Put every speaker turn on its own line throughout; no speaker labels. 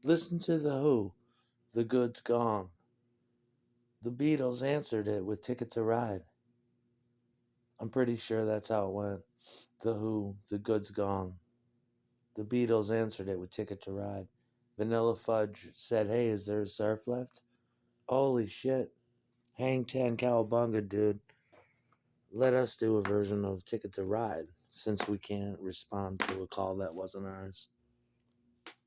Listen to The Who, The Good's Gone. The Beatles answered it with Ticket to Ride. I'm pretty sure that's how it went. The Who, The Good's Gone. The Beatles answered it with Ticket to Ride. Vanilla Fudge said, "Hey, is there a surf left?" Holy shit. Hang Ten Cowabunga, dude. Let us do a version of Ticket to Ride since we can't respond to a call that wasn't ours.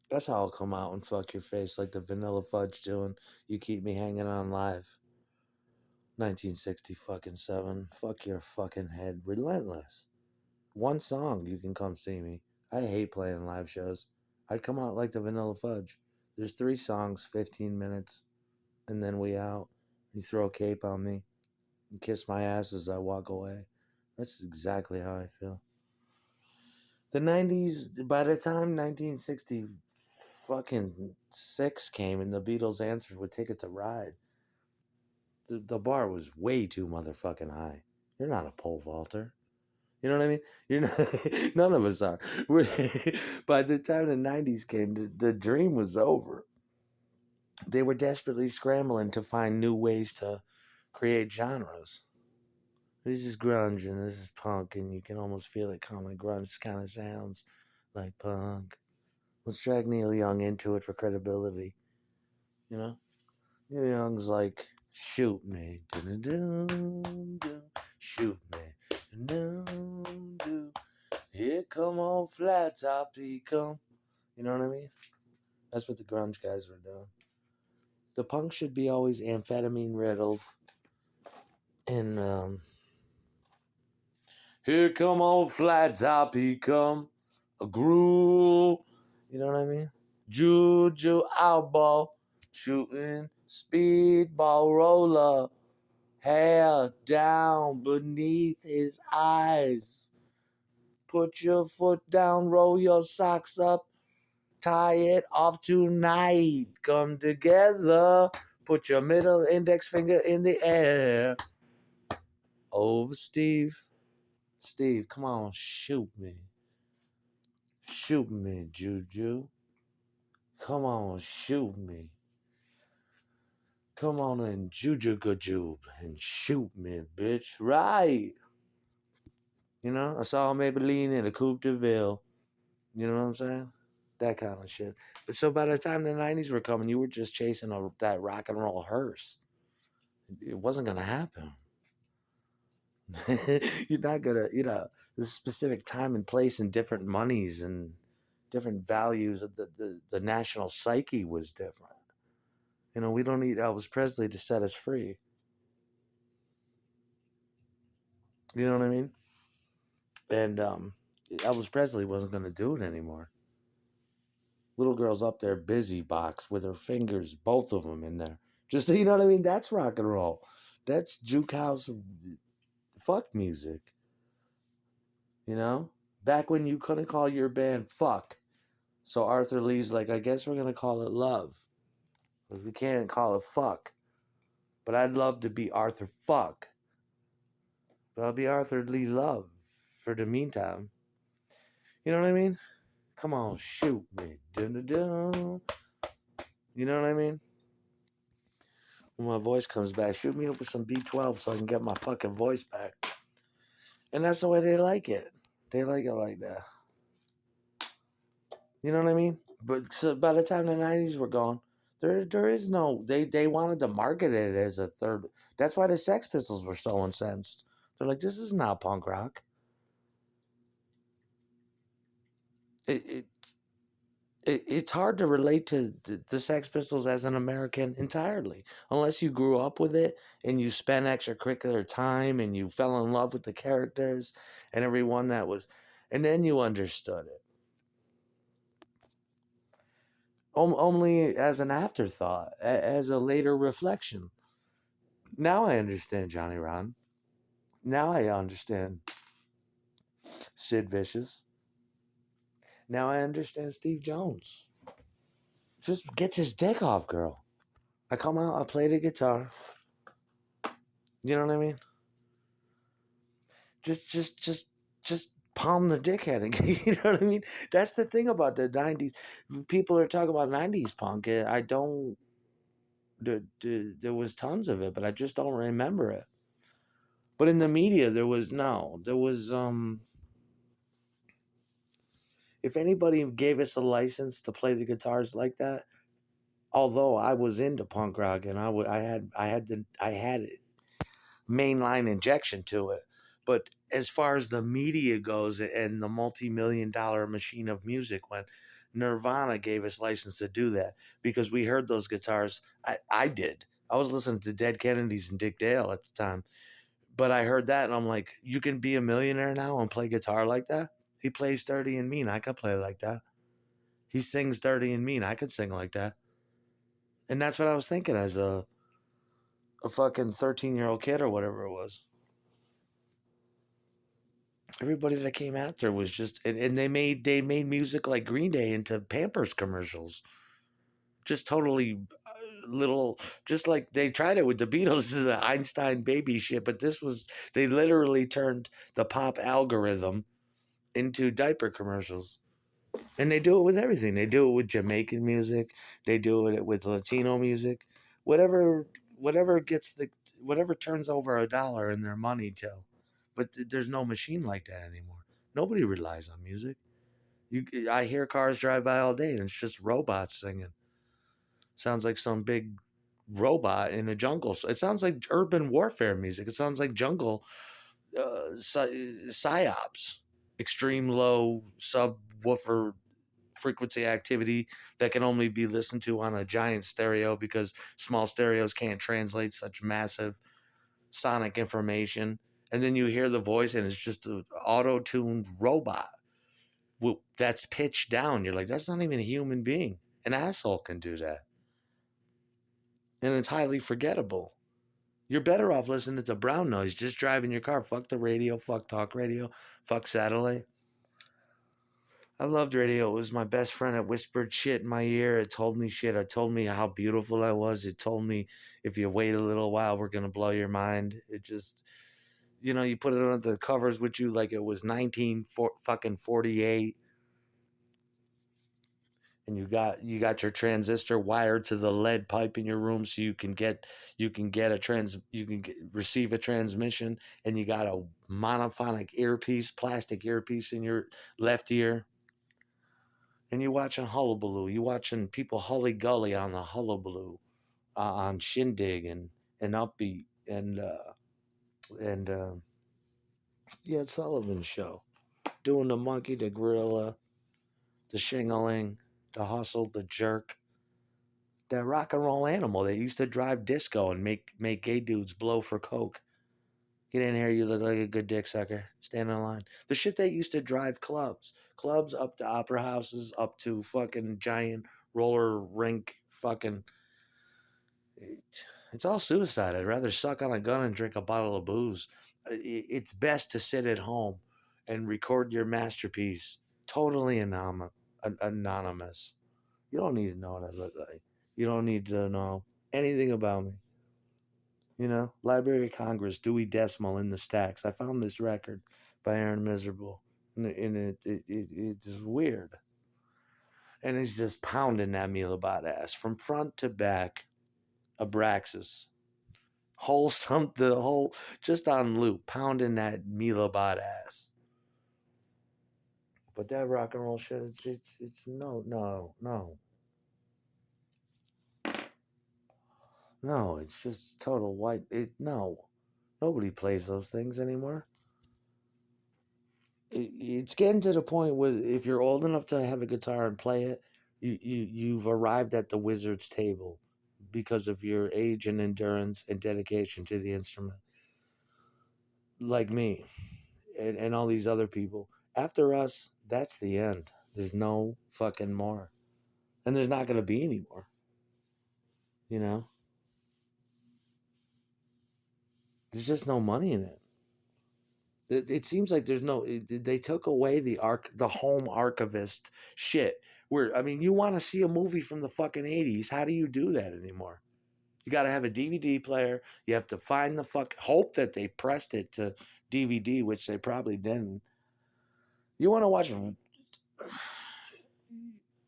That's how I'll come out and fuck your face like the Vanilla Fudge doing You Keep Me Hanging On Live. 1960 fucking 7. Fuck your fucking head. Relentless. One song, you can come see me. I hate playing live shows. I'd come out like the Vanilla Fudge. There's 3 songs, 15 minutes, and then we out. You throw a cape on me and kiss my ass as I walk away. That's exactly how I feel. The 90s, by the time 1960 fucking 6 came and the Beatles answered with Ticket to Ride, the bar was way too motherfucking high. You're not a pole vaulter. You know what I mean? You're not. None of us are. By the time the '90s came, the dream was over. They were desperately scrambling to find new ways to create genres. This is grunge and this is punk, and you can almost feel it coming. Grunge kind of sounds like punk. Let's drag Neil Young into it for credibility. You know, Neil Young's like, "Shoot me, do-do-do-do. Shoot me, do-do-do. Here come on flat top, he come." You know what I mean? That's what the grunge guys were doing. The punk should be always amphetamine riddled and here come on flat top, he come. A groove. You know what I mean? Juju outball, shooting speedball roller, hair down beneath his eyes. Put your foot down, roll your socks up, tie it off tonight. Come together, put your middle index finger in the air. Over Steve. Steve, come on, shoot me. Shoot me, Juju. Come on, shoot me. Come on and Juju and shoot me, bitch. Right. You know, I saw Maybelline in a Coupe de Ville. You know what I'm saying? That kind of shit. But so by the time the 90s were coming, you were just chasing that rock and roll hearse. It wasn't going to happen. You're not going to, the specific time and place and different monies and different values of the national psyche was different. We don't need Elvis Presley to set us free. You know what I mean? And Elvis Presley wasn't going to do it anymore. Little girl's up there busy box with her fingers, both of them in there. Just, you know what I mean? That's rock and roll. That's juke house fuck music. You know? Back when you couldn't call your band fuck. So Arthur Lee's like, I guess we're going to call it love. We can't call it fuck. But I'd love to be Arthur fuck. But I'll be Arthur Lee Love for the meantime. You know what I mean? Come on, shoot me. Dun-dun-dun. You know what I mean? When my voice comes back, shoot me up with some B12 so I can get my fucking voice back. And that's the way they like it. They like it like that. You know what I mean? But so by the time the 90s were gone, there is no, they wanted to market it as a third. That's why the Sex Pistols were so incensed. They're like, this is not punk rock. It, it's hard to relate to the Sex Pistols as an American entirely, unless you grew up with it and you spent extracurricular time and you fell in love with the characters and everyone that was, and then you understood it. Only as an afterthought, as a later reflection. Now I understand Johnny Ron. Now I understand Sid Vicious. Now I understand Steve Jones. Just get this dick off, girl. I come out, I play the guitar. You know what I mean? Just palm the dickhead and you know what I mean? That's the thing about the 90s. People are talking about 90s punk. I don't there was tons of it, but I just don't remember it. But in the media there was no. There was if anybody gave us a license to play the guitars like that, although I was into punk rock and I had it mainline injection to it. But as far as the media goes and the multi-million-dollar machine of music went, Nirvana gave us license to do that because we heard those guitars. I did. I was listening to Dead Kennedys and Dick Dale at the time, but I heard that and I'm like, you can be a millionaire now and play guitar like that? He plays Dirty and Mean. I could play like that. He sings Dirty and Mean. I could sing like that. And that's what I was thinking as a fucking 13-year-old kid or whatever it was. Everybody that came after was just and they made music like Green Day into Pampers commercials. Just totally little just like they tried it with the Beatles the Einstein baby shit, but this was they literally turned the pop algorithm into diaper commercials. And they do it with everything. They do it with Jamaican music, they do it with Latino music. Whatever whatever gets the whatever turns over a dollar in their money to. But there's no machine like that anymore. Nobody relies on music. I hear cars drive by all day and it's just robots singing. Sounds like some big robot in a jungle. It sounds like urban warfare music. It sounds like jungle psyops, extreme low subwoofer frequency activity that can only be listened to on a giant stereo because small stereos can't translate such massive sonic information. And then you hear the voice and it's just an auto-tuned robot that's pitched down. You're like, that's not even a human being. An asshole can do that. And it's highly forgettable. You're better off listening to brown noise, just driving your car. Fuck the radio, fuck talk radio, fuck satellite. I loved radio. It was my best friend. It whispered shit in my ear. It told me shit. It told me how beautiful I was. It told me if you wait a little while, we're gonna blow your mind. It just, you put it under the covers with you like it was 1948, and you got your transistor wired to the lead pipe in your room so receive a transmission, and you got a monophonic earpiece, plastic earpiece in your left ear. And you're watching Hullabaloo. You're watching people Hully Gully on the Hullabaloo, on Shindig and Upbeat and yeah, it's Sullivan Show. Doing the monkey, the gorilla, the shingling, the hustle, the jerk. That rock and roll animal that used to drive disco and make gay dudes blow for coke. Get in here, you look like a good dick sucker. Stand in line. The shit that used to drive clubs. Clubs up to opera houses, up to fucking giant roller rink fucking. It's all suicide. I'd rather suck on a gun and drink a bottle of booze. It's best to sit at home and record your masterpiece totally anonymous. You don't need to know what I look like. You don't need to know anything about me. Library of Congress, Dewey Decimal in the Stacks. I found this record by Aaron Miserable, and it's weird. And he's just pounding that Mealabot ass from front to back. Abraxas, the whole just on loop, pounding that Mealabot ass. But that rock and roll shit, it's no, it's just total white. No, nobody plays those things anymore. It's getting to the point where if you're old enough to have a guitar and play it, you've arrived at the wizard's table because of your age and endurance and dedication to the instrument. Like me and all these other people. After us, that's the end. There's no fucking more. And there's not going to be any more. You know? There's just no money in it. It seems like there's no. They took away the home archivist shit. Where I mean, you want to see a movie from the fucking 80s? How do you do that anymore? You got to have a DVD player. You have to find hope that they pressed it to DVD, which they probably didn't. You want to watch?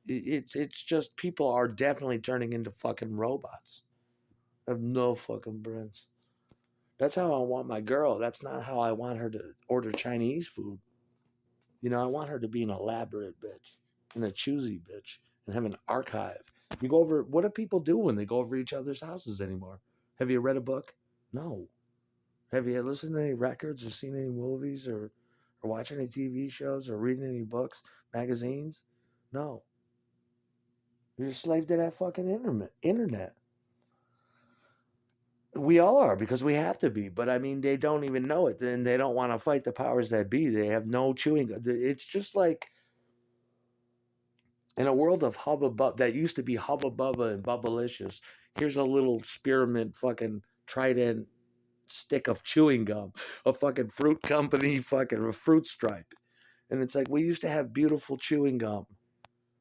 It's just people are definitely turning into fucking robots. Have no fucking brains. That's how I want my girl. That's not how I want her to order Chinese food. You know, I want her to be an elaborate bitch and a choosy bitch and have an archive. You go over, what do people do when they go over each other's houses anymore? Have you read a book? No. Have you listened to any records or seen any movies or watched any TV shows or reading any books, magazines? No. You're a slave to that fucking internet. We all are because we have to be, but I mean, they don't even know it. Then they don't want to fight the powers that be. They have no chewing. It's just like in a world of Hubba Bubba that used to be Hubba Bubba and Bubblicious. Here's a little spearmint fucking trident stick of chewing gum, a fucking fruit company, fucking a fruit stripe. And it's like we used to have beautiful chewing gum.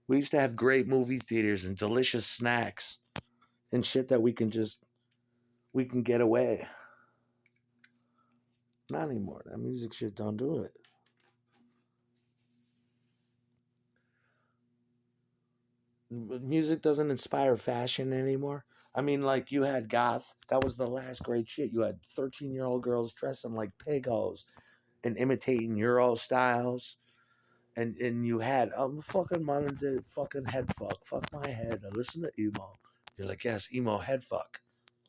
We used to have great movie theaters and delicious snacks and shit that we can get away. Not anymore. That music shit don't do it. Music doesn't inspire fashion anymore. I mean, like you had goth. That was the last great shit. You had 13-year-old girls dressing like pigos and imitating Euro styles. And you had fucking modern day fucking head fuck. Fuck my head. I listen to emo. You're like, yes, emo head fuck.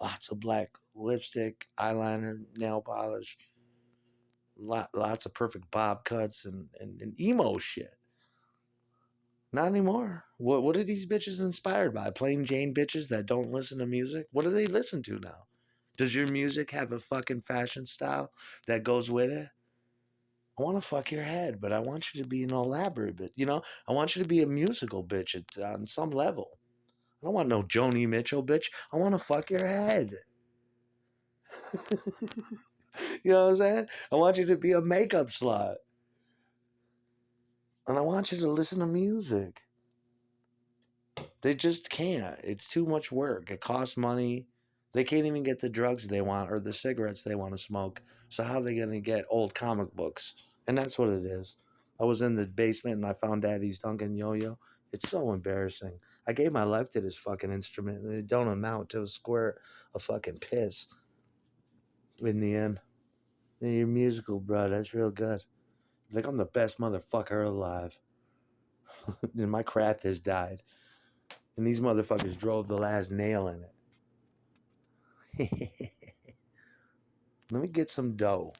Lots of black lipstick, eyeliner, nail polish, lots of perfect bob cuts and emo shit. Not anymore. What are these bitches inspired by? Plain Jane bitches that don't listen to music? What do they listen to now? Does your music have a fucking fashion style that goes with it? I want to fuck your head, but I want you to be an elaborate bitch. You know, I want you to be a musical bitch on some level. I don't want no Joni Mitchell bitch. I want to fuck your head. You know what I'm saying? I want you to be a makeup slut. And I want you to listen to music. They just can't. It's too much work. It costs money. They can't even get the drugs they want or the cigarettes they want to smoke. So how are they going to get old comic books? And that's what it is. I was in the basement and I found Daddy's Duncan Yo-Yo. It's so embarrassing. I gave my life to this fucking instrument and it don't amount to a squirt of fucking piss in the end. And you're musical, bro. That's real good. Like I'm the best motherfucker alive. And my craft has died. And these motherfuckers drove the last nail in it. Let me get some dough.